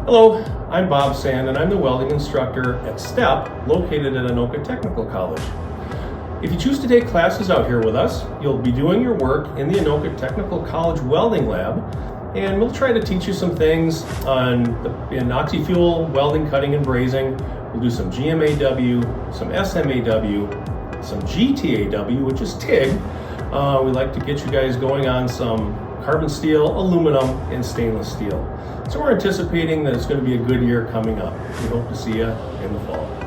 Hello, I'm Bob Sand and I'm the welding instructor at STEP located at Anoka Technical College. If you choose to take classes out here with us, you'll be doing your work in the Anoka Technical College Welding Lab, and we'll try to teach you some things in oxy-fuel welding, cutting, and brazing. We'll do some GMAW, some SMAW, some GTAW, which is TIG. We like to get you guys going on some carbon steel, aluminum, and stainless steel. So we're anticipating that it's going to be a good year coming up. We hope to see you in the fall.